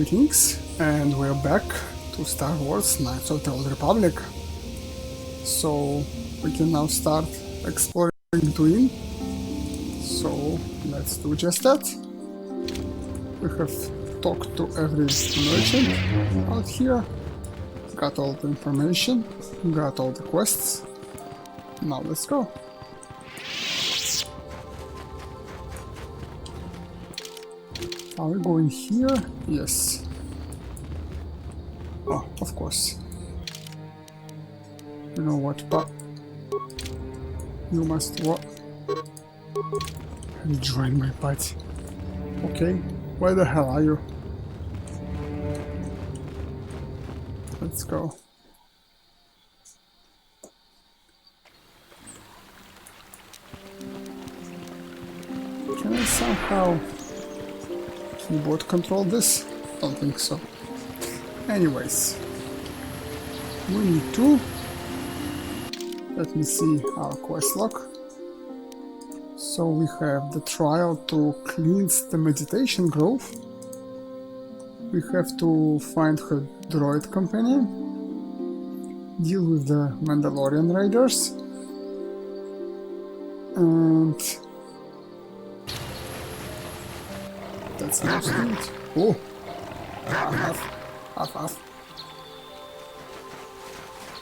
Greetings, and we're back to Star Wars Knights of the Old Republic. So we can now start exploring Dantooine. So let's do just that. We have talked to every merchant out here, got all the information, got all the quests. Now let's go. Are we going here? Yes. Oh, of course. You know what, but you must what? Join my party. Okay, where the hell are you? Let's go. Can I somehow keyboard control this? Don't think so. Anyways, we need to. Let me see our quest log. So we have the trial to cleanse the meditation grove. We have to find her droid companion, deal with the Mandalorian raiders, and that's mostly it. Oh! Half.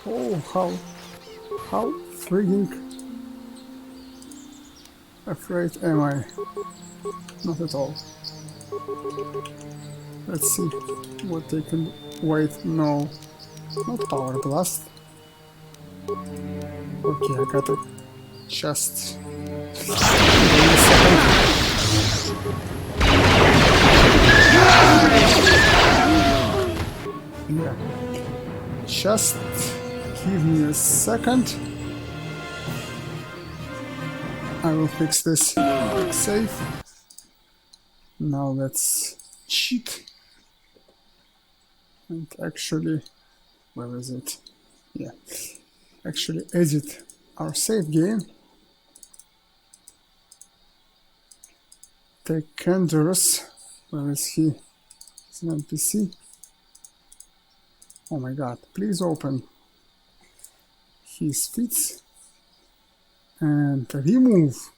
Oh, how frigging afraid am I? Not at all. Let's see what they can do. Wait, no. Not power blast. Okay, I got it. Just wait a second. Yeah. Just give me a second. I will fix this. Click save. Now let's cheat. And actually, where is it? Yeah. Actually edit our save game. Take Canderous. Where is he? It's an NPC. Oh my god, please open his feet and remove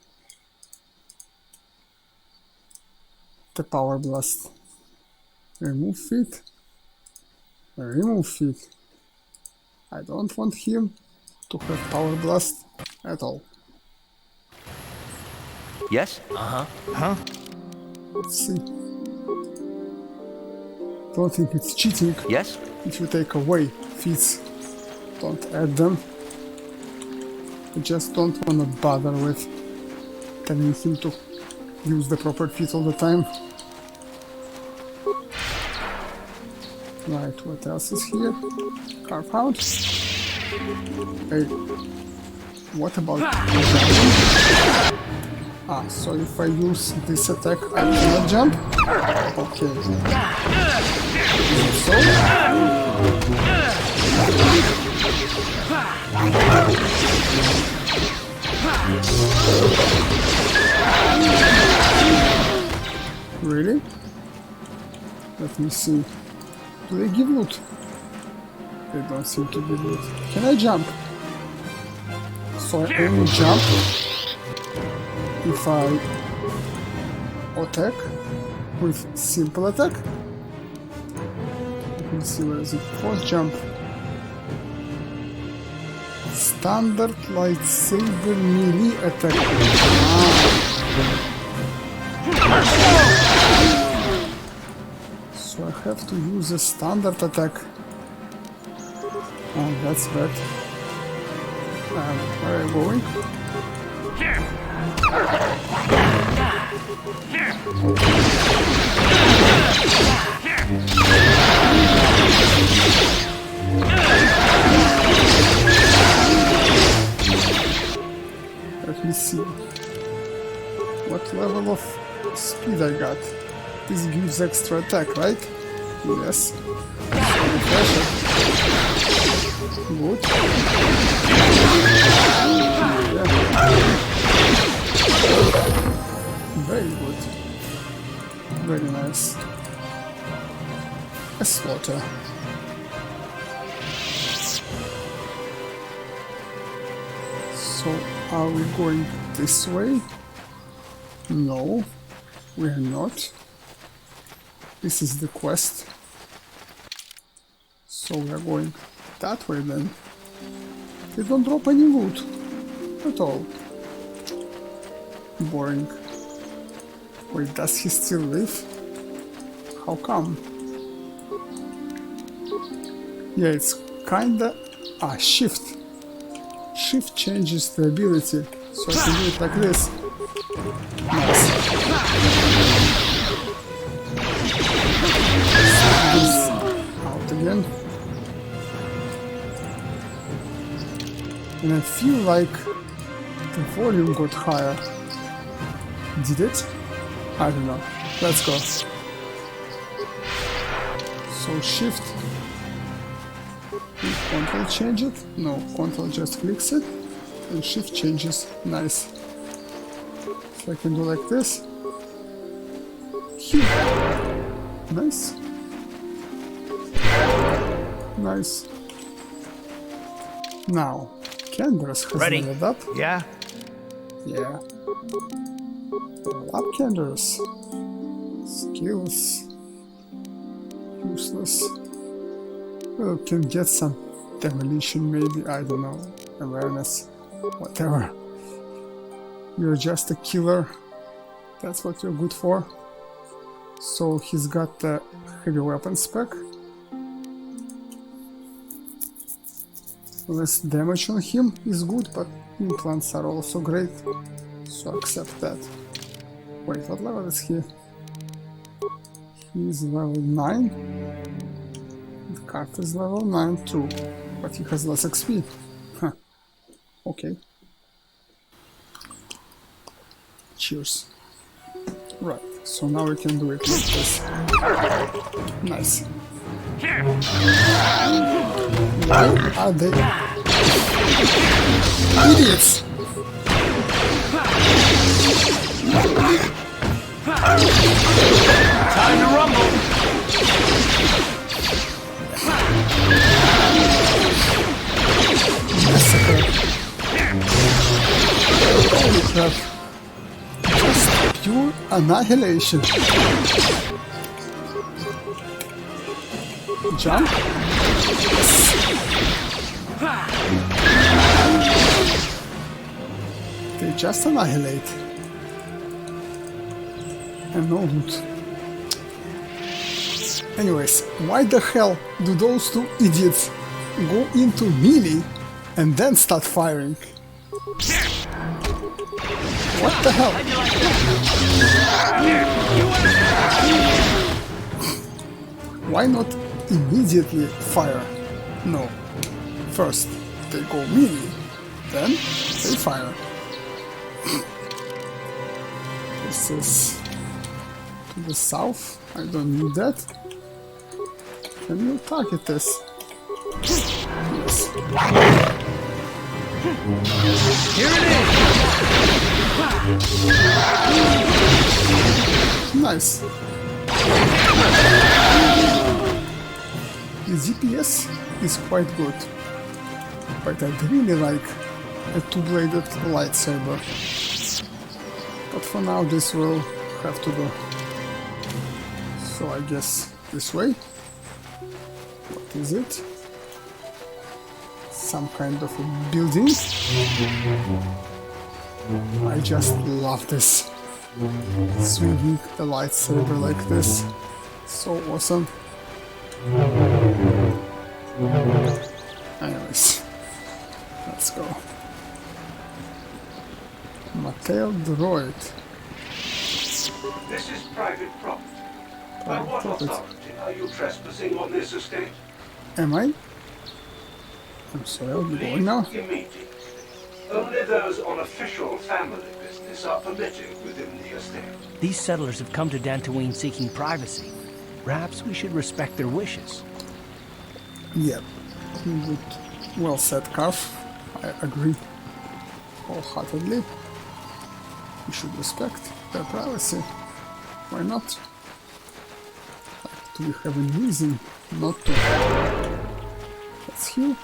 the power blast. Remove feet. Remove feet. I don't want him to have power blast at all. Yes? Huh? Let's see. Don't think it's cheating. Yes? If you take away feats, don't add them. I just don't want to bother with telling him to use the proper feat all the time. Right, what else is here? Car found. Hey, what about jumping? Ah, so if I use this attack, I cannot jump? Okay. So? Really? Let me see. Do they give loot? They don't seem to give loot. Can I jump? So I only jump if I attack with simple attack. Let me see, where is it? Force jump. Standard lightsaber melee attack. So I have to use a standard attack. Oh, that's bad. Where are you going? Let me see. What level of speed I got? This gives extra attack, right? Yes. Pressure. Good. Yeah. Very good. Very nice. a slaughter. So, are we going this way? No, we are not. This is the quest. So we are going that way then. They don't drop any loot at all. Boring. Wait, does he still live? How come? Yeah, it's kinda... shift. Shift changes the ability, so I can do it like this. Nice. This out again. And I feel like the volume got higher. Did it? I don't know. Let's go. So shift. Control change it? No, control just clicks it. And shift changes. Nice. So I can do like this. Nice. Nice. Now, Candace has leveled up. Yeah? Yeah. Level up Candace. Skills. Useless. Well, can get some demolition maybe, I don't know. Awareness. Whatever. You're just a killer. That's what you're good for. So he's got the heavy weapon spec. Less damage on him is good, but implants are also great. So accept that. Wait, what level is he? He's level 9. The card is level 9 too, but he has less XP. Huh. Okay. Cheers. Right, so now we can do it like this. Nice. Why are they idiots? Time to rumble! Massacre. Holy crap. Just pure annihilation. Jump? They just annihilate. And no loot. Anyways, why the hell do those two idiots go into melee and then start firing? What the hell? Why not immediately fire? No. First they go melee, then they fire. This is to the south. I don't need that. Can you target this? Yes. Here it is! Nice. The DPS is quite good, but I'd really like a two-bladed lightsaber. But for now this will have to do. So I guess this way. What is it? Some kind of a building. I just love this. Swinging a lightsaber like this. So awesome. Anyways, let's go. Mateo Droid. This is private property. By what authority are you trespassing on this estate? Am I? I'm sorry, I'll be going now. Immediately. Only those on official family business are permitted within the estate. These settlers have come to Dantooine seeking privacy. Perhaps we should respect their wishes. Yep. Good. Well said, Carf. I agree wholeheartedly. We should respect their privacy. Why not? Like we have a reason not to. Let's heal.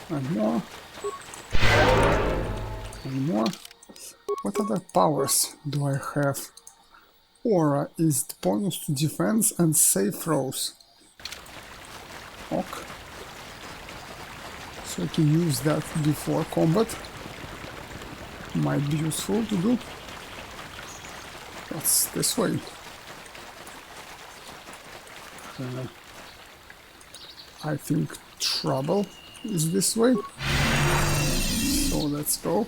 And more. And more. What other powers do I have? Aura is the bonus to defense and save throws. Ok. So I can use that before combat. Might be useful to do. What's this way? I think trouble is this way. So let's go.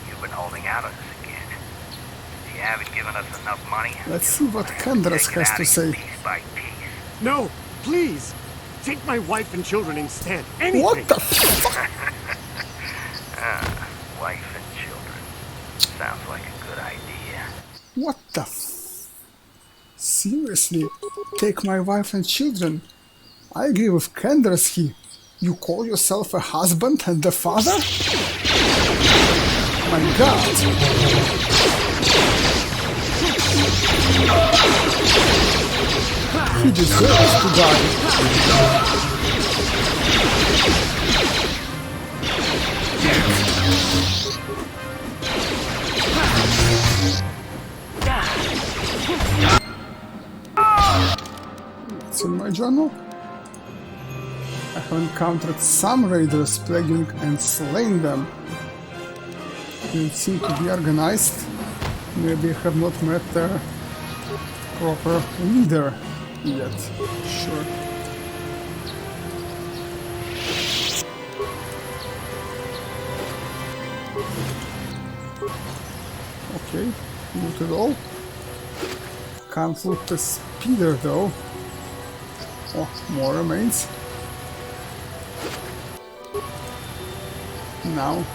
You've been holding out on us again. You haven't given us enough money. Let's see what Kendras Take it has out to of say. you piece by piece. No, please! Take my wife and children instead. Anything! What the fuck? Wife and children. Sounds like a good idea. What the Seriously? Take my wife and children? I agree with Kendras here. You call yourself a husband and a father? My god! He deserves to die. What's in my journal? I have encountered some raiders, plaguing and slain them. They seem to be organized. Maybe I have not met their proper leader yet. Sure. Okay, not at all. Can't look the speeder though. Oh, more remains. Now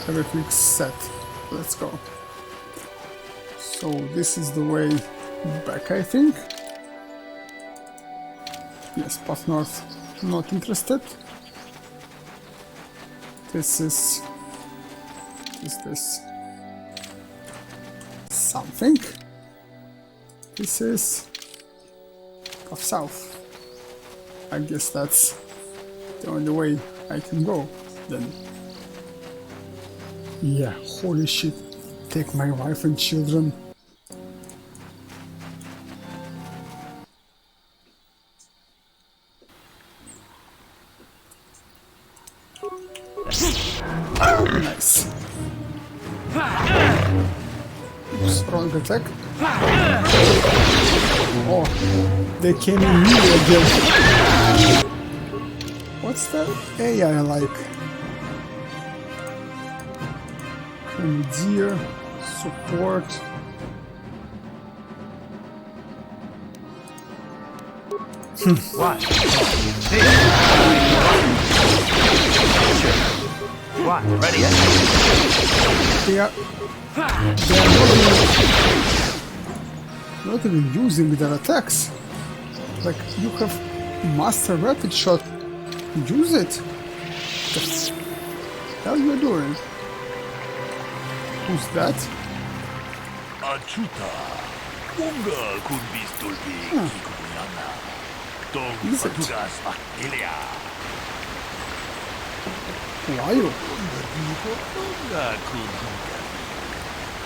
everything's set. Let's go. So this is the way back, I think. Yes, path north. Not interested. This is this something. This is path south. I guess that's the only way I can go then. Yeah, holy shit. Take my wife and children. Nice. Oops, wrong attack. Oh, they came in me again. What's that AI I like? Grenadier, support. What? What? Ready? They're not even using their attacks. Like, you have master rapid shot. Use it. The hell you doing? Who's that? Achuta, unga kun bistulbi kikuyana. Dong Is it? patugas makilya. Who are you? Unga diko unga kun hunga.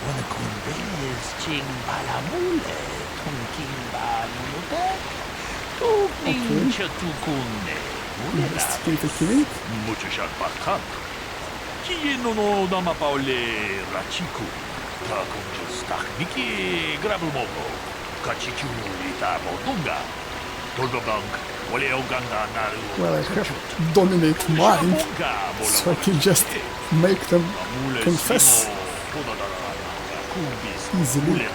Wana kun bez ching balamule, tungking balute. Tungning chatukunne. Investigate the killing? Muchashak bakhan. Kiyeno no dama paule rachiku. Takunjus takniki grabumoko. Kachichu itamo dunga. Tolgobank, waleoganga naru. Well, I have to dominate mind, so I can just make them confess easily.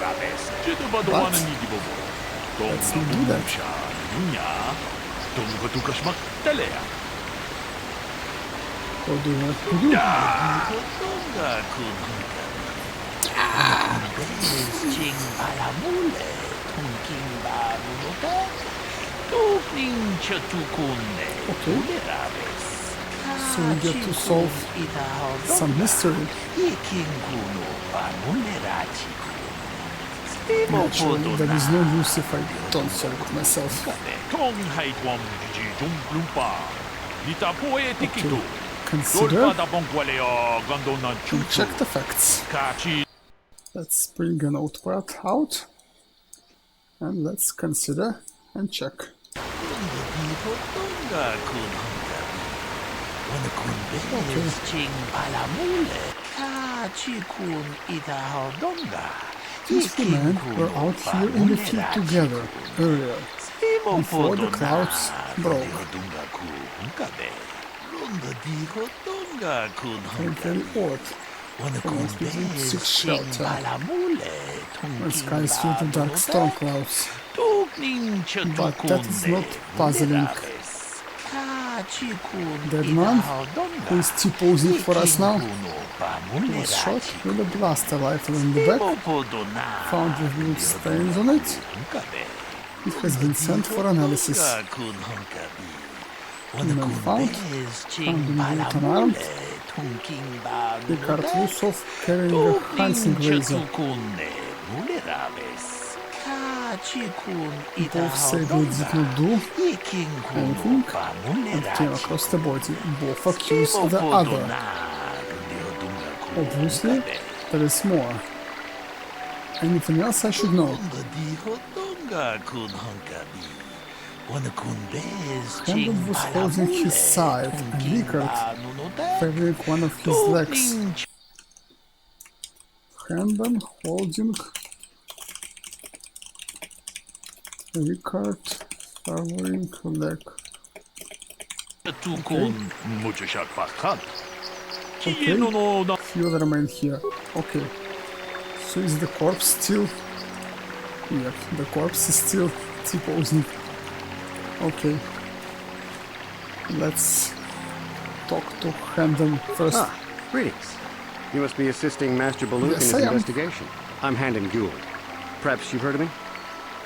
But let's not do that. What do you want to do? Okay. So we get to solve some mystery. Naturally, there is no use if I don't solve it myself. 통 하이트원 주지 좀 블루파. 니타 포에 티키토. Consider 돌파다 봉과레어 건도난 and 추추. check the facts. 같이 Let's bring a notepad out and let's consider and check. These two men were out here in the field together earlier, before the clouds broke. Very odd. Almost within 6 shelter. When skies filled with dark storm clouds. But that is not puzzling. That man, who is T-posing for us now, was shot with a blaster rifle in the back, found with blue stains on it. It has been sent for analysis. Men found him both unarmed. Picard Rusov carrying a hunting razor. Both said they did not do anything and came across the body. Both accused the other. Obviously, there is more. Anything else I should know? Handel was holding his side and Rickard favoring one of his legs. Handel holding Rickard favoring leg. Okay. Few remain here. Okay. So is the corpse still? Yep, the corpse is still T-posing. Okay. Let's talk to Handel first. Ah, greetings. You must be assisting Master Baluk Yes, in his I am. investigation. I'm Handel Gould. Perhaps you've heard of me?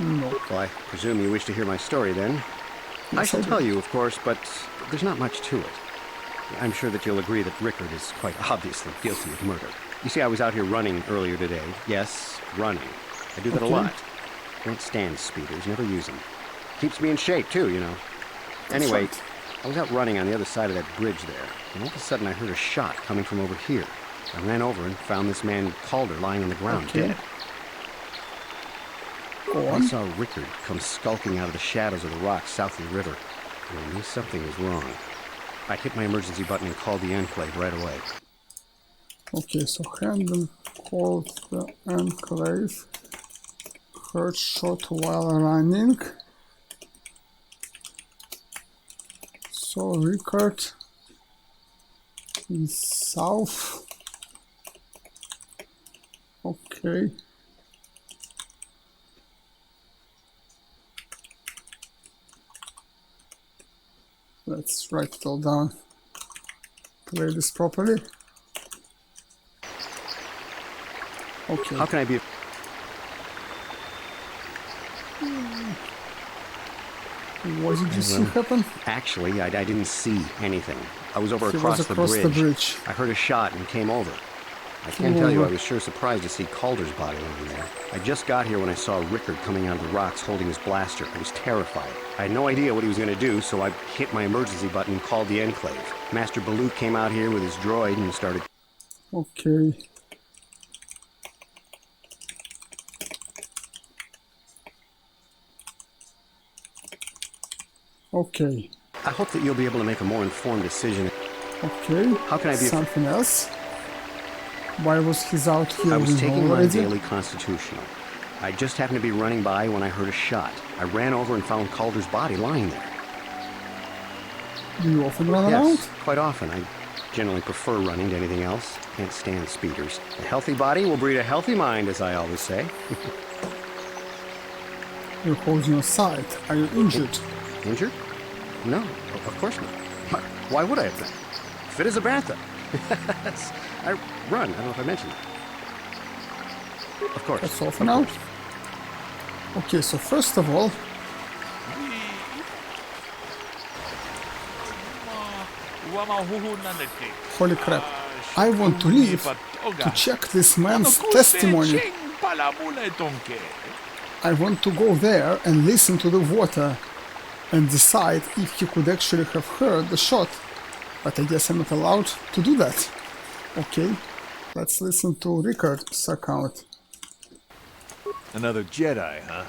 No. Well, I presume you wish to hear my story then. I Yes, shall I do. tell you, of course, but there's not much to it. I'm sure that you'll agree that Rickard is quite obviously guilty of murder. You see, I was out here running earlier today. Yes, running. I do that a Okay. lot. Can't stand speeders, never use them. Keeps me in shape, too, you know. Anyway, right. I was out running on the other side of that bridge there, and all of a sudden I heard a shot coming from over here. I ran over and found this man Calder lying on the ground, Okay. dead. Go I on. saw Rickard come skulking out of the shadows of the rocks south of the river, and I knew something was wrong. I hit my emergency button and called the Enclave right away. Okay, so Handel called the Enclave. Heard shot while running. So Rickard is south. Okay. Let's write it all down. Play this properly. Okay. How can I be... What did you see happen? Actually, I didn't see anything. I was over He across, was across the bridge. I heard a shot and came over. I can't tell you, I was sure surprised to see Calder's body lying there. I just got here when I saw Rickard coming out of the rocks holding his blaster. I was terrified. I had no idea what he was going to do, so I hit my emergency button and called the Enclave. Master Baluk came out here with his droid and started... Okay. Okay. I hope that you'll be able to make a more informed decision. Okay. How can I be... Something else? Why was he out here? I was We taking know my already? daily constitutional. I just happened to be running by when I heard a shot. I ran over and found Calder's body lying there. Do you often run Yes, around? quite often. I generally prefer running to anything else. Can't stand speeders. A healthy body will breed a healthy mind, as I always say. You're holding your side. Are you injured? Injured? No, of course not. Why would I have been? Fit as a bantha. I run. I don't know if I mentioned that. Of course. That's all for of now. course. Okay, so first of all, holy crap, I want to leave to check this man's testimony palamule tonke. I want to go there and listen to the water and decide if he could actually have heard the shot. But I guess I'm not allowed to do that. Okay, let's listen to Rickard's account. Another Jedi, huh?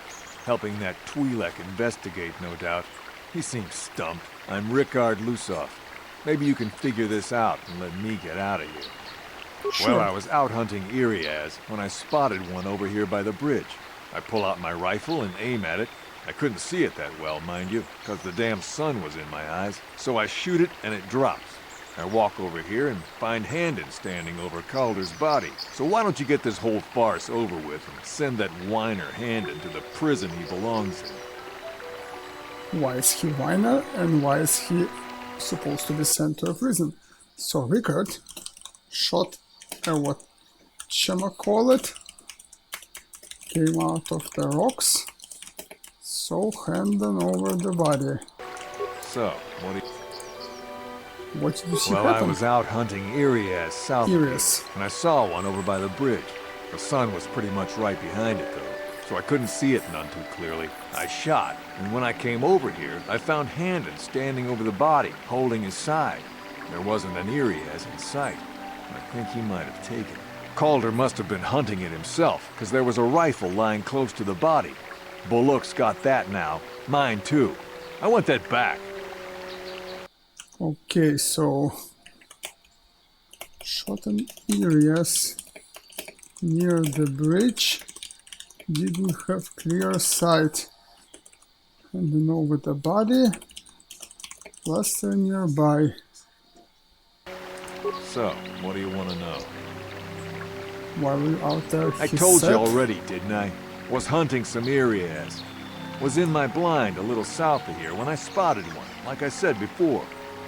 Helping that Twi'lek investigate, no doubt. He seems stumped. I'm Rickard Lusov. Maybe you can figure this out and let me get out of here. Sure. Well, I was out hunting Iriaz when I spotted one over here by the bridge. I pull out my rifle and aim at it. I couldn't see it that well, mind you, because the damn sun was in my eyes. So I shoot it and it drops. I walk over here and find Handon standing over Calder's body. So why don't you get this whole farce over with and send that whiner Handon to the prison he belongs in? Why is he whiner and why is he supposed to be sent to a prison? So Rickard shot what call it came out of the rocks. So Handon over the body. So, What did you see Well, happen? I was out hunting Iriaz south of here, and I saw one over by the bridge. The sun was pretty much right behind it, though, so I couldn't see it none too clearly. I shot, and when I came over here, I found Handon standing over the body, holding his side. There wasn't an Iriaz in sight. I think he might have taken it. Calder must have been hunting it himself, because there was a rifle lying close to the body. Bullock's got that now. Mine, too. I want that back. Okay, so shot an Iriaz near the bridge, didn't have clear sight, and then over the body, cluster nearby. So, what do you want to know? While we were out there, I he told said, you already, didn't I? Was hunting some Iriaz. Was in my blind a little south of here when I spotted one, like I said before.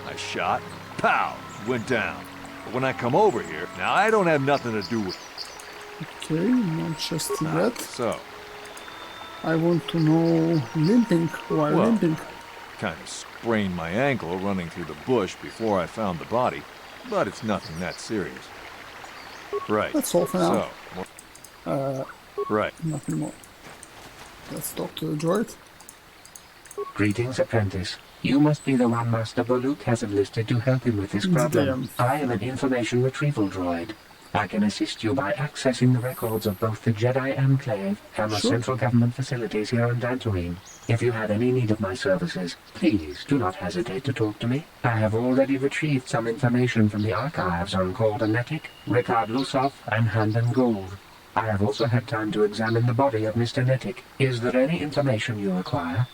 I shot, pow, went down. But when I come over here, now I don't have nothing to do with it. Okay, not just yet. So, I want to know limping, why Well, limping? kind of sprained my ankle running through the bush before I found the body, but it's nothing that serious. Right. That's all for now. So, right. Nothing more. Let's talk to the droid. Greetings, apprentice. You must be the one Master Bullock has enlisted to help him with this problem. I am an information retrieval droid. I can assist you by accessing the records of both the Jedi Enclave and the central government facilities here in Dantooine. If you have any need of my services, please do not hesitate to talk to me. I have already retrieved some information from the archives on Calder Netic, Rickard Lusov, and Handon Gould. I have also had time to examine the body of Mr. Netic. Is there any information you require?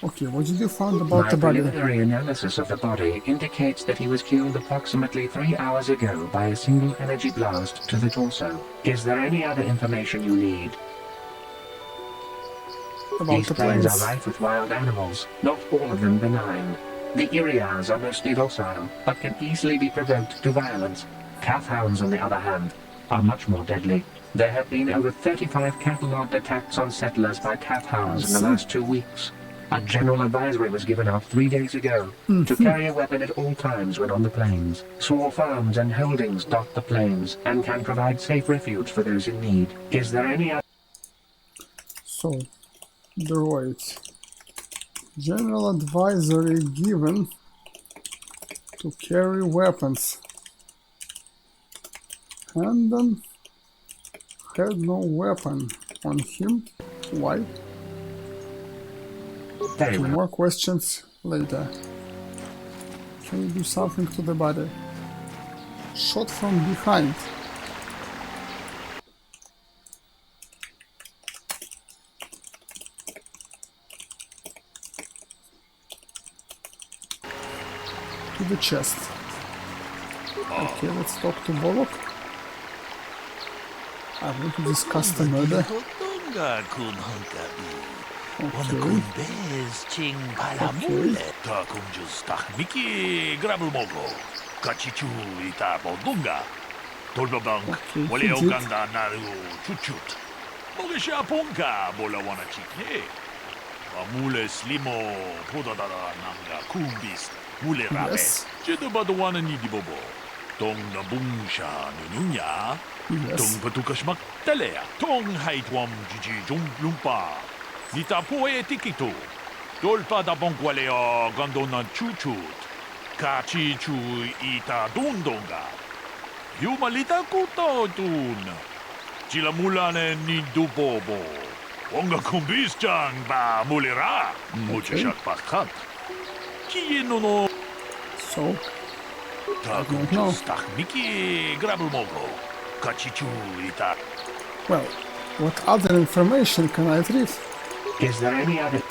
Okay, what did you find about My the body? preliminary analysis of the body indicates that he was killed approximately 3 hours ago by a single energy blast to the torso. Is there any other information you need? About These the plains planes. are rife with wild animals, not all of them benign. The Iriaz are mostly docile, but can easily be provoked to violence. Calf hounds, on the other hand, are much more deadly. There have been over 35 catalogued attacks on settlers by calf hounds in the last 2 weeks. A general advisory was given out 3 days ago to carry a weapon at all times when on the plains. Small farms and holdings dot the plains and can provide safe refuge for those in need. Is there any other... So, droid. General advisory given to carry weapons. Handon had no weapon on him. Why? Very well. More questions later. Can you do something to the body? Shot from behind. To the chest. Okay, let's talk to Bullock. I want to discuss the murder. Okay. Ching palamule. Ta kunjus tahmiki grabulmogo. Kachichu ita bodunga. Tolbabank. Okay, Wale he did. oganda naru chuchut. Mogesha punka bola wana chikne. Amule slimo podadara nanga kumbis. Mule rabe. Yes. Jedu badawana nidi bobo. Tong nabungsha nununya. Yes. Tong patukasmak telea. Tong haitwam jiji jung lumpa. Nita poe tikito. Dolpa da bongualeo gandona chuchut. Kachi chu ita dundonga. Yumalita kuto dun. Chilamulane ni dubobo. Onga kumbis jang ba mulira. Muchashat pakat. Kieno no. So, don't know. Miki grabulmogo. Kachichu ita. Well, what other information can I retrieve? Is there any other?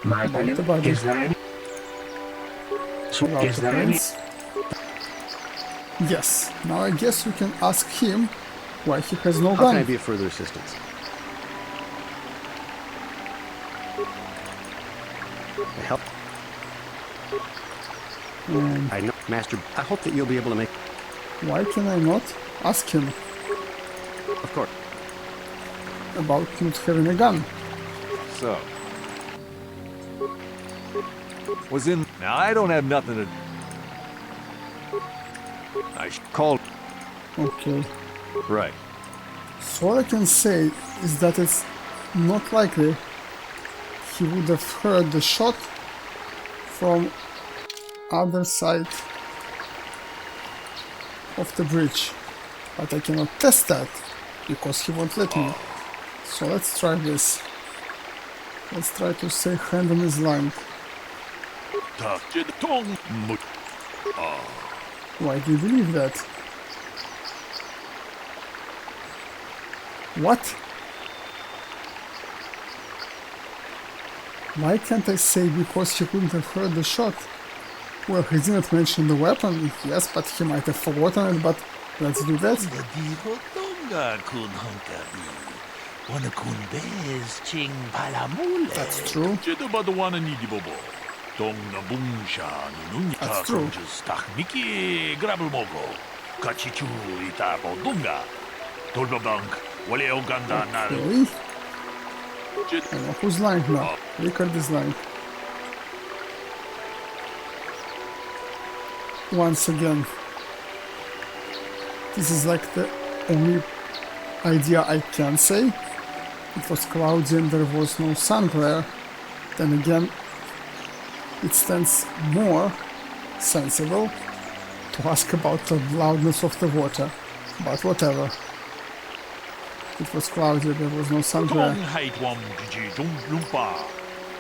My About the value. body. Is there any? About Is the there any? prince? Yes. Now I guess we can ask him why he has no How can I gun. be of further assistance? I help. And I know, Master. I hope that you'll be able to make. why can I not ask him Of course. about not having a gun? So. Was in. Now, I don't have nothing to. I called. Okay. Right. So all I can say is that it's not likely he would have heard the shot from other side of the bridge. But I cannot test that because he won't let me. So let's try this. Let's try to say hand on his line. Tong mut. Why do you believe that? What? Why can't I say because he couldn't have heard the shot? Well, he didn't mention the weapon, yes, but he might have forgotten it, but let's do that. That's true. That's true. Miki grabulmogo. Kachichu ita bodunga. Tolbabank. Wale Uganda naru. Okay. I know who's lying now. Rickard is lying. Once again, this is like the only idea I can say. It was cloudy and there was no sun glare. Then again, it stands more sensible to ask about the loudness of the water. But whatever. It was cloudy, there was no sun glare. Tong haitwam jiji jung lumpa.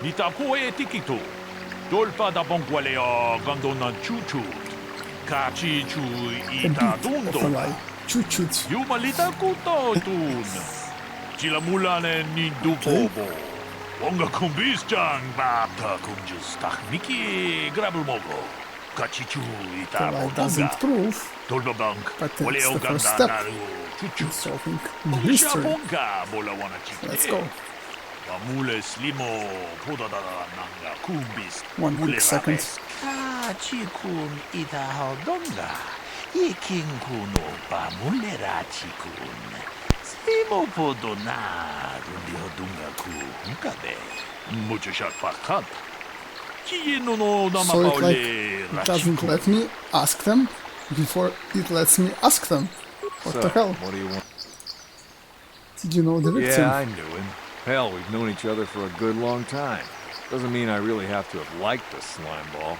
Nita poe tikito. Dolpa da bongualeo gandona chuchut. Kachi chu A ita bit of a dundo. lie. Chut-chut. Yumalita kuto dun. Chilamulane ni dubobo. Onga kumbis jang ba. Ta kumjus miki grabulmogo. Kachichu The ita lie doesn't bodunga. prove Tolbabank. But it's Wale the first Uganda step. naru. Chuchu. solving the history. Bonga bola wana chikne. Let's go. Mule slimo podadara nanga kumbis. 1 quick second. Chikun ita hodonga. Ikin kuno pa mulera chikun. Slimo podona rundi hodunga ku nkabe. Mucho shot pakat. Kieno no So dama it doesn't let me ask them before it lets me ask them. What So, the hell? what do you want? Did you know the victim? Yeah, I knew him. Hell, we've known each other for a good long time. Doesn't mean I really have to have liked the slimeball.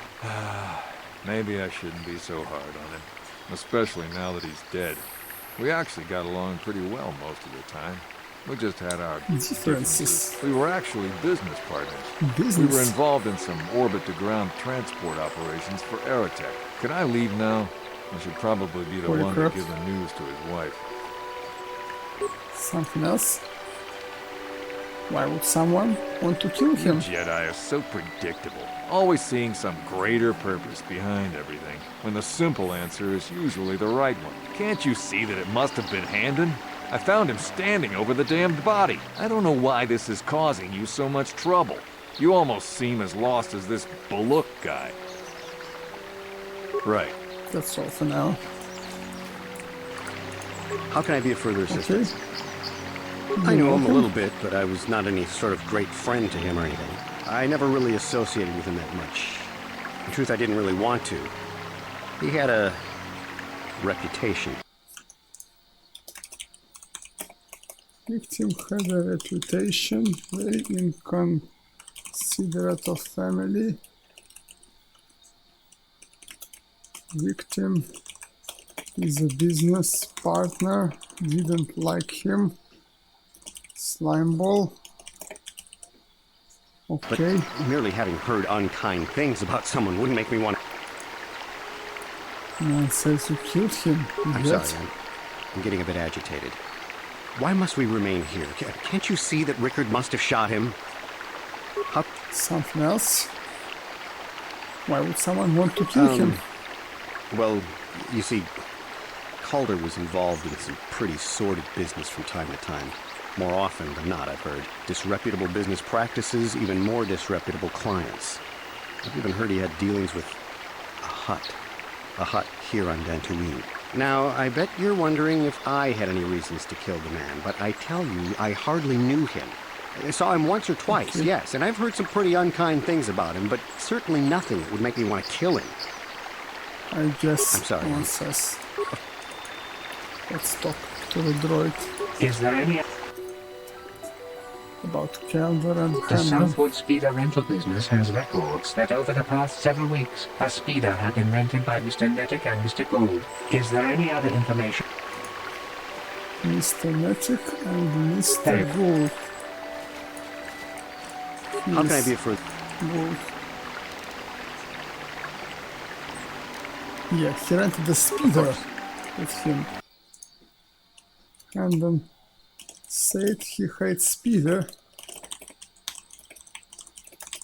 Maybe I shouldn't be so hard on him. Especially now that he's dead. We actually got along pretty well most of the time. We just had our Differences. We were actually business partners. Business? We were involved in some orbit-to-ground transport operations for Aerotech. Can I leave now? I should probably be the Holy one crap. to give the news to his wife. Something else? Why would someone want to kill him? Jedi are so predictable, always seeing some greater purpose behind everything, when the simple answer is usually the right one. Can't you see that it must have been Handon? I found him standing over the damned body. I don't know why this is causing you so much trouble. You almost seem as lost as this Baluk guy. Right. That's all for now. How can I be of further Okay. assistance? I knew him a little bit, but I was not any sort of great friend to him or anything. I never really associated with him that much. In truth, I didn't really want to. He had a reputation. Victim had a reputation, very inconsiderate of family. Victim is a business partner, didn't like him. Slimeball. Okay. But merely having heard unkind things about someone wouldn't make me want to... Man says you killed him. I'm sorry, I'm getting a bit agitated. Why must we remain here? Can't you see that Rickard must have shot him? How... Something else? Why would someone want to kill him? Well, you see, Calder was involved in some pretty sordid business from time to time. More often than not, I've heard. Disreputable business practices, even more disreputable clients. I've even heard he had dealings with a hut. A hut here on Dantooine. Now, I bet you're wondering if I had any reasons to kill the man, but I tell you, I hardly knew him. I saw him once or twice, yes, and I've heard some pretty unkind things about him, but certainly nothing that would make me want to kill him. I guess I'm sorry. One says. Let's talk to the droid. Is there any... About Calder and The Hammond. Southwood Speeder rental business has records that over the past several weeks, a speeder had been rented by Mr. Netic and Mr. Gould. Is there any other information? Mr. Netic and Mr. Gould. How can I be a friend? Gould. Yeah, he rented the speeder with him. And then said he hates speeder.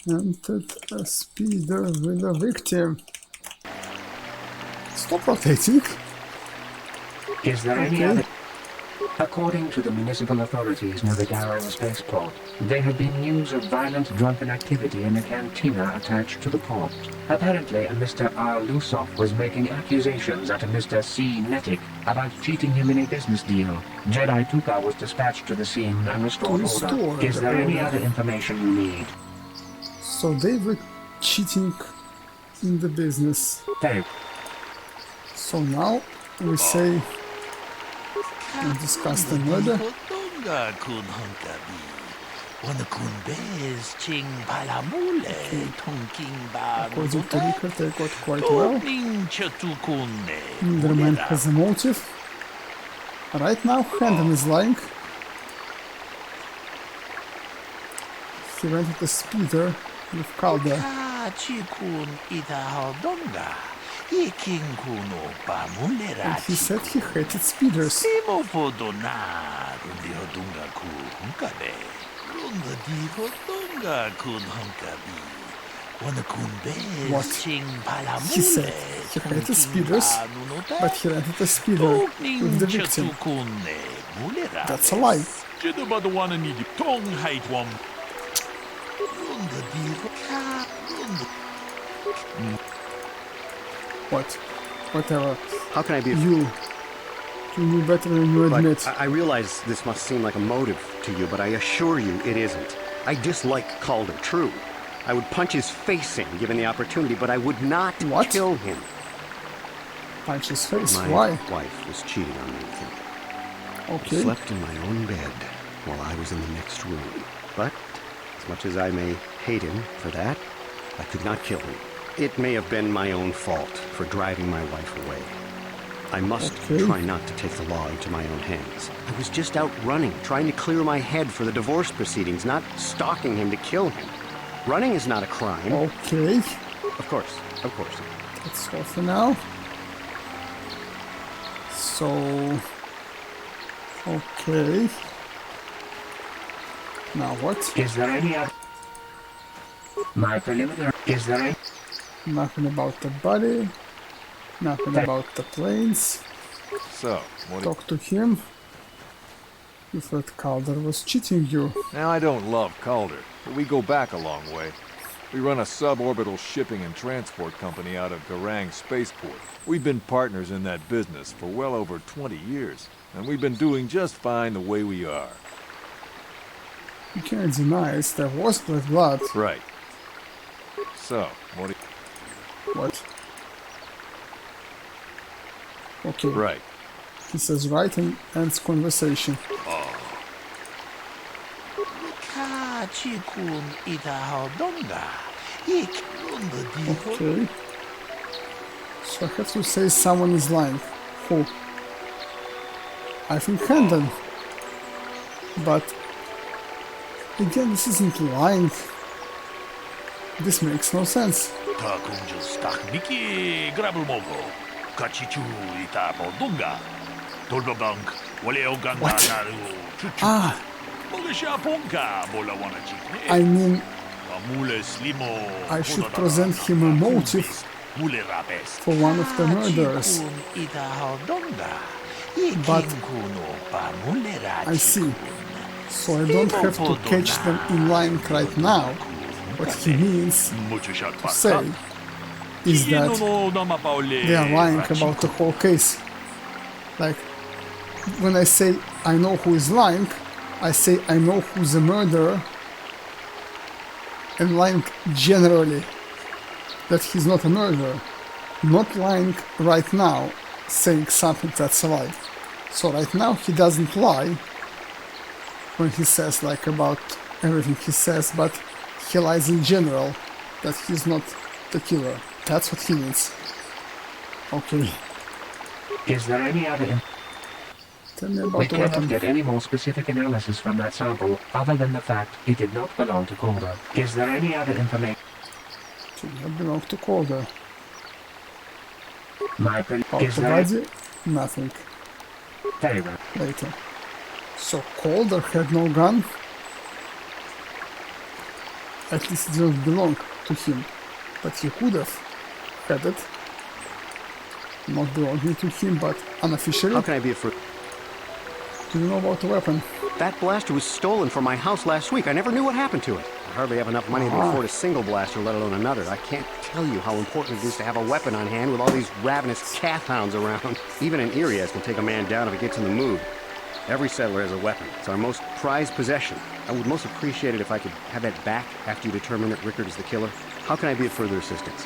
Rented a speeder with a victim. Stop rotating. Is there any other... According to the municipal authorities near the Garrow spaceport, there had been news of violent drunken activity in a cantina attached to the port. Apparently, a Mr. R. Lusov was making accusations at a Mr. C. Netic about cheating him in a business deal. Jedi Tuka was dispatched to the scene and restored order. Is there any other information you need? So they were cheating in the business. So now we say we discuss the murder. Okay. According to Rickard, they got quite well. Neither man has a motive. Right now, Hendon is lying. He rented a speeder with Calder. And he said he hated speeders. What? He said he hated speeders, but he rented a speeder with the victim. That's a lie. What? Whatever. How can I be... You knew better than you admit. I realize this must seem like a motive to you, but I assure you it isn't. I dislike Calder, true. I would punch his face in given the opportunity, but I would not kill him. Punch his face? My Why? wife was cheating on me with him. Okay. I slept in my own bed while I was in the next room. But, as much as I may hate him for that, I could not kill him. It may have been my own fault for driving my wife away. I must try not to take the law into my own hands. I was just out running, trying to clear my head for the divorce proceedings, not stalking him to kill him. Running is not a crime. Okay. Of course, of course. That's all for now. So... Okay. Now what? Is there any other... My preliminary... Is there any... Nothing about the body. Nothing about the planes. So, what Talk to him. You thought Calder was cheating you. Now, I don't love Calder, but we go back a long way. We run a suborbital shipping and transport company out of Garang Spaceport. We've been partners in that business for well over 20 years, and we've been doing just fine the way we are. You can't deny it. There was blood. Right. So, what do you... What? Okay. Right. He says right and ends conversation. Okay. So I have to say someone is lying. Who? I think Hendon. But again, this isn't lying. This makes no sense. Ah! I mean, I should present him a motive for one of the murderers. But I see. So I don't have to catch them in line right now. What he means to say is that they are lying about the whole case. Like, when I say I know who is lying, I say I know who's the murderer, and lying generally that he's not a murderer. Not lying right now, saying something that's a lie. So right now he doesn't lie when he says like about everything he says, but he lies in general that he's not the killer. That's what he means. Okay. Is there any other Tell me about We the cannot weapon. get any more specific analysis from that sample other than the fact it did not belong to Calder. Is there any other information? Did not belong to Calder. About About the body? Nothing. Very well. Later. So Calder had no gun? At least it didn't belong to him. But he could have had it. Not belonging to him, but unofficially. How can I be a fruit? Do you know about the weapon? That blaster was stolen from my house last week. I never knew what happened to it. I hardly have enough money to afford a single blaster, let alone another. I can't tell you how important it is to have a weapon on hand with all these ravenous calf hounds around. Even an Irias can take a man down if it gets in the mood. Every settler has a weapon. It's our most prized possession. I would most appreciate it if I could have that back after you determine that Rickard is the killer. How can I be of further assistance?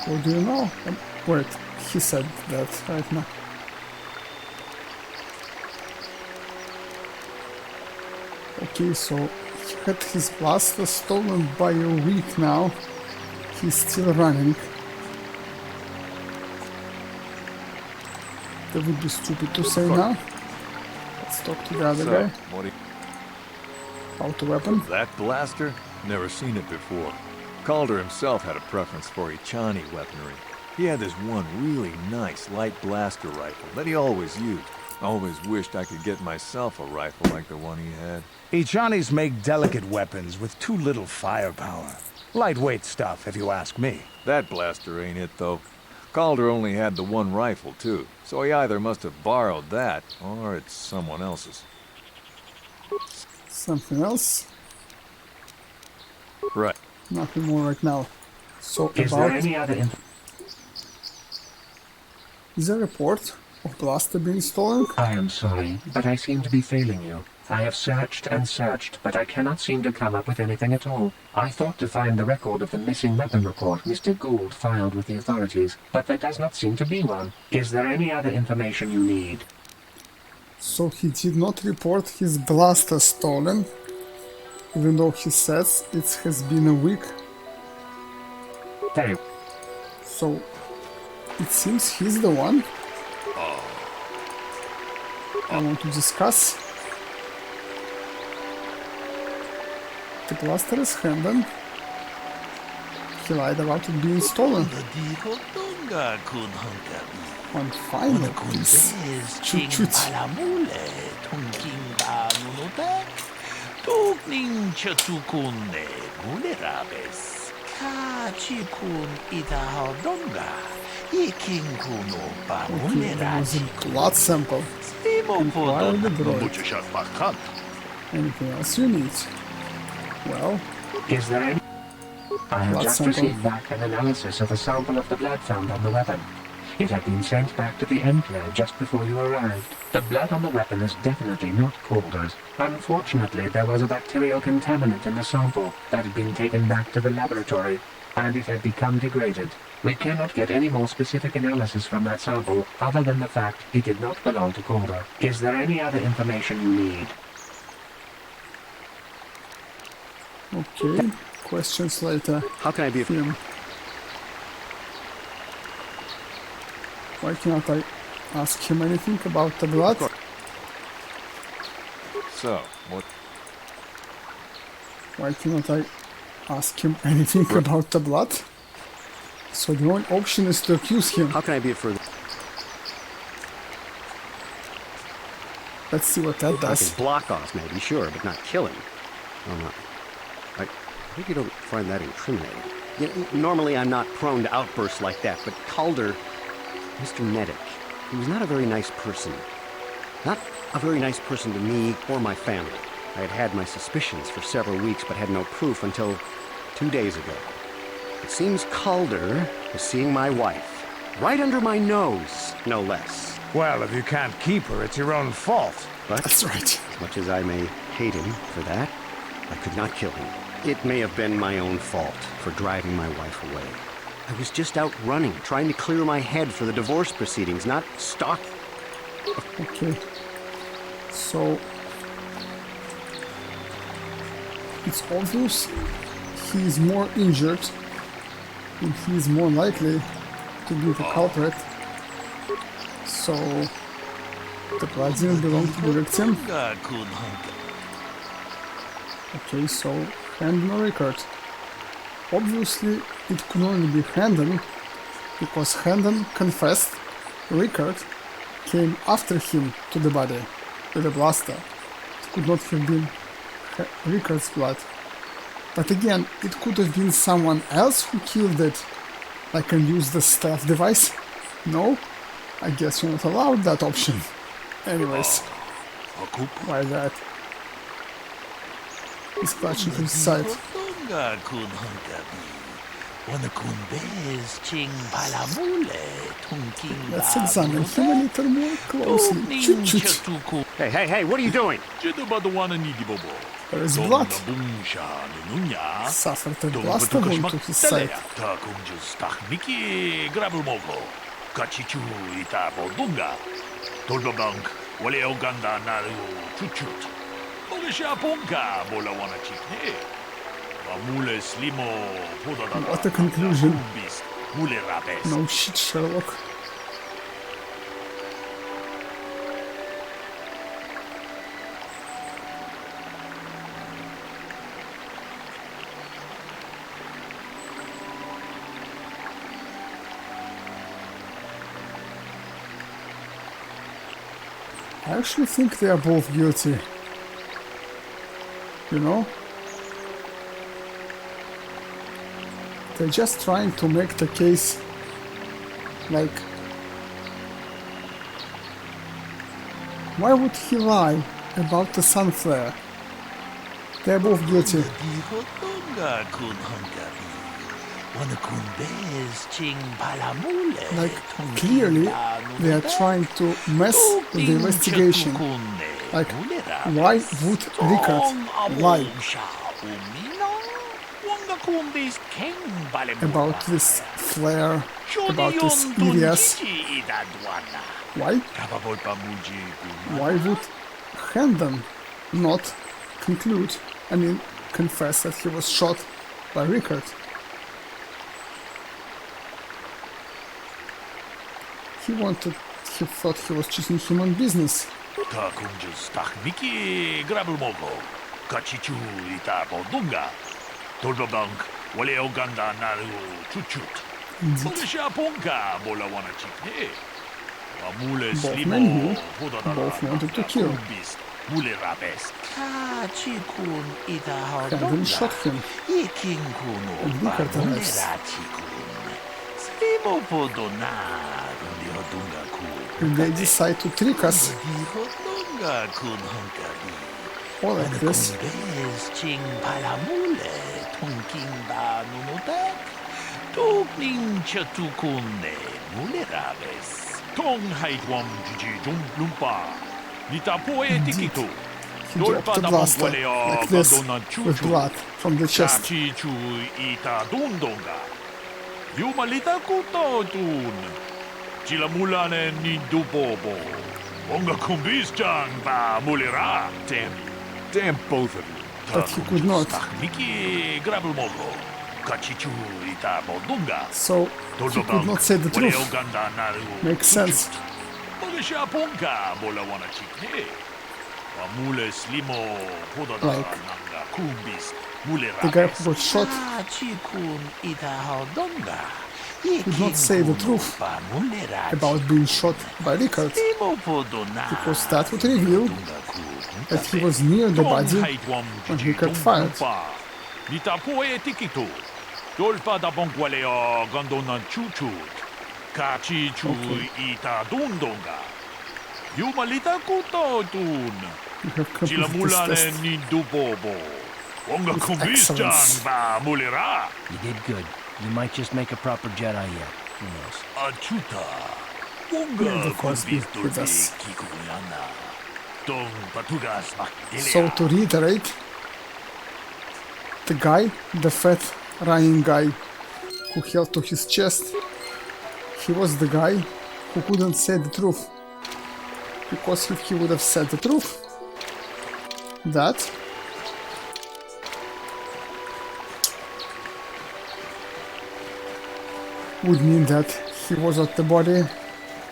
What do you know? Wait, he said that right now. Okay, so he had his blaster stolen by a week now. He's still running. That would be stupid to say now. Let's talk to the other guy. What do you... About the weapon. That blaster? Never seen it before. Calder himself had a preference for Ichani weaponry. He had this one really nice light blaster rifle that he always used. I always wished I could get myself a rifle like the one he had. Ichanis make delicate weapons with too little firepower. Lightweight stuff, if you ask me. That blaster ain't it, though. Calder only had the one rifle, too. So he either must have borrowed that, or it's someone else's. Something else? Right. Nothing more right now. So Is there about... any other Is there a report of blaster being stolen? I am sorry, but I seem to be failing you. I have searched and searched, but I cannot seem to come up with anything at all. I thought to find the record of the missing weapon report Mr. Gould filed with the authorities, but there does not seem to be one. Is there any other information you need? So he did not report his blaster stolen, even though he says it has been a week. Very. So it seems he's the one. I want to discuss. The blaster is Hendon. He lied about it being stolen. I'm fine with this. Чуть-чуть. Okay, there was a blood sample. Inquire the droid. Anything else you need? Well, Is there any? I have Blood just sample. received back an analysis of a sample of the blood found on the weapon. It had been sent back to the Enclave just before you arrived. The blood on the weapon is definitely not Calder's. Unfortunately, there was a bacterial contaminant in the sample that had been taken back to the laboratory, and it had become degraded. We cannot get any more specific analysis from that sample other than the fact it did not belong to KOTOR. Is there any other information you need? Okay, questions later. How can I be of Him. Why cannot I ask him anything about the blood? So, what? Why cannot I ask him anything about the blood? So the only option is to accuse him. How can I be of further? Let's see what that I does. can block off, maybe, sure, but not kill him. Oh, no. I hope you don't find that incriminating. You know, normally I'm not prone to outbursts like that, but Calder, Mr. Medic, he was not a very nice person. Not a very nice person to me or my family. I had had my suspicions for several weeks, but had no proof until 2 days ago. It seems Calder was seeing my wife. Right under my nose, no less. Well, if you can't keep her, it's your own fault. But That's right. as much as I may hate him for that, I could not kill him. It may have been my own fault for driving my wife away. I was just out running, trying to clear my head for the divorce proceedings, not stalking. Okay. So it's obvious he is more injured and he is more likely to be the culprit. So the blood didn't belong to the victim. Okay, so Handon record. Obviously it could only be Handon because Handon confessed Rickard came after him to the body with a blaster. It could not have been Rickard's blood. But again, it could have been someone else who killed it. I can use the stealth device? No? I guess you're not allowed that option. Anyways. Why that? He's clutching to his side. Let's examine him a little more closely. Chut-chut. Hey, what are you doing? There is blood. Suffered a blaster wound to his side. What a conclusion. No shit, Sherlock. I actually think they are both guilty. You know? They're just trying to make the case like, why would he lie about the sun flare? They're both guilty. Like, clearly they are trying to mess with the investigation. Like, why would Rickard lie about this flare, about this EDS? Why? Why would Handon not confess that he was shot by Rickard? He thought he was cheating him on business. Both men knew, both wanted to kill. Handon shot him, and Rickard arrives. And they decide to trick us. Or like this. Indeed. He dropped the blaster like this, with blood from the chest. Jumalita kutotun. Sillä mulanen niin dupobo. Onga kumbistan ba mulira. Damn both of you. But he could not. Niki grabulmogo. Kachichu ita bodunga. So he could not say the truth. Makes sense. Molisha punka bola wana chikne. Mule slimo Like nanga kumbis. Mulira. the guy who got shot Chikun ita hodonga. could not say the truth about being shot by Rickard, because that would reveal that he was near the body when Rickard fired. Nitapoe tikito. Dolpa da bongualeo gandonan chuchut. Kachi chu ita dundonga. Yumalita kutotun. You have completed this Chilamulane test. nindubobo. Onga With kumbistan excellence. ba mulira. You did good. You might just make a proper Jedi yet. Who knows? Achuta. Yeah, Onga the force be kumbistor with de us. kikuyana. Tong patugas So makdelia. to reiterate, the guy, the fat running guy who held to his chest, he was the guy who couldn't say the truth. Because if he would have said the truth, that would mean that he was at the body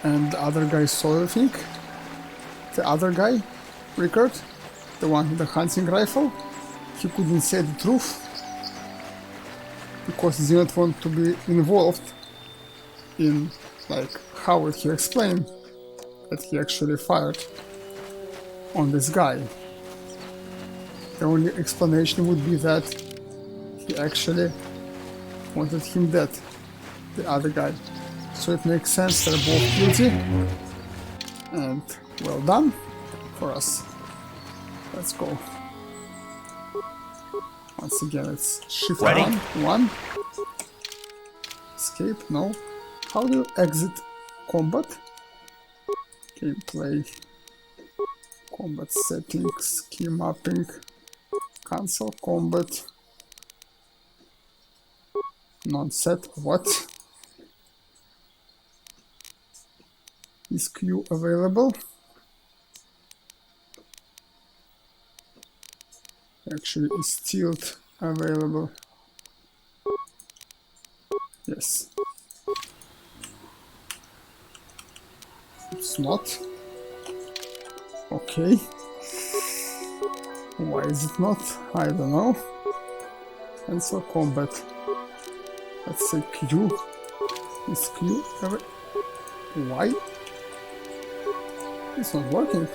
and the other guy saw the thing. The other guy, Rickard, the one with the hunting rifle, he couldn't say the truth because he didn't want to be involved in, like, how would he explain that he actually fired on this guy. The only explanation would be that he actually wanted him dead, the other guy. So it makes sense they're both guilty, and well done for us. Let's go. Once again, it's shift Ready? one. Escape, no. How do you exit combat? Gameplay, combat settings, key mapping, cancel combat, non-set, what? Is queue available? Actually, is tilt available? Yes. It's not. Okay. Why is it not? I don't know. Cancel combat. Let's say Q. Is Q ever? Why? It's not working.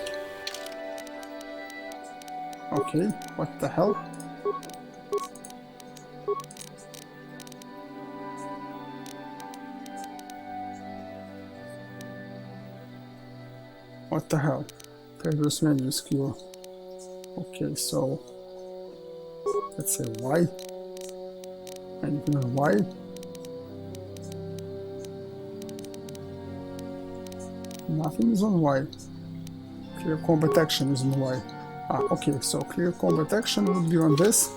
Okay, what the hell? What the hell? Previous menu is Q. Okay, so let's say Y. And you know Y. Nothing is on Y. Clear combat action is on Y. Ah, okay, so clear combat action would be on this.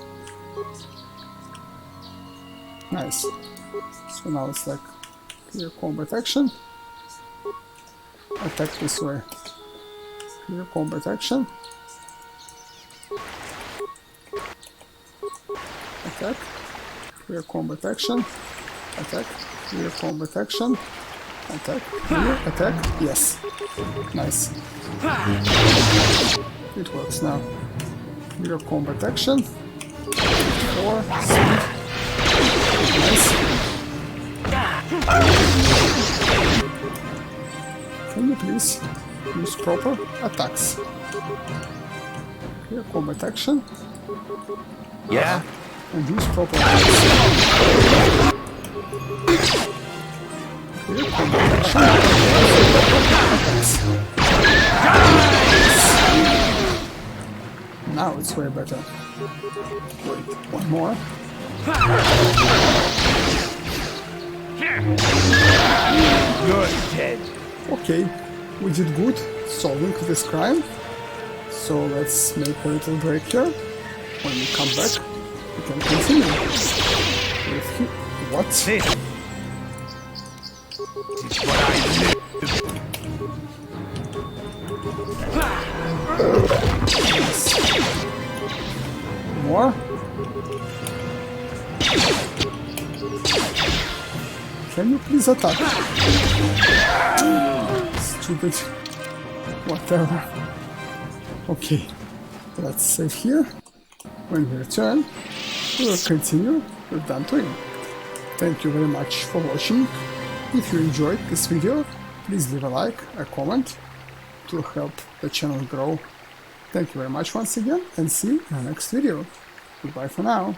Nice. So now it's like clear combat action. Attack this way. Clear combat action. Attack. Clear combat action. Attack. Clear combat action. Attack. Clear. Attack. Yes. Nice. It works now. Clear combat action. 4. Speed. Nice. Can you please use proper attacks? Clear combat action. Yeah? And use proper attacks. Clear combat action. Attacks. Now it's way better. Wait, one more. You're dead. Okay, we did good solving this crime. So let's make a little break here. When we come back, we can continue with what? It's what I live. More? Can you please attack? Stupid. Whatever. Okay. Let's save here. When we return, we will continue with Dantooine. Thank you very much for watching. If you enjoyed this video, please leave a like, a comment to help the channel grow. Thank you very much once again, and see you in the next video. Goodbye for now.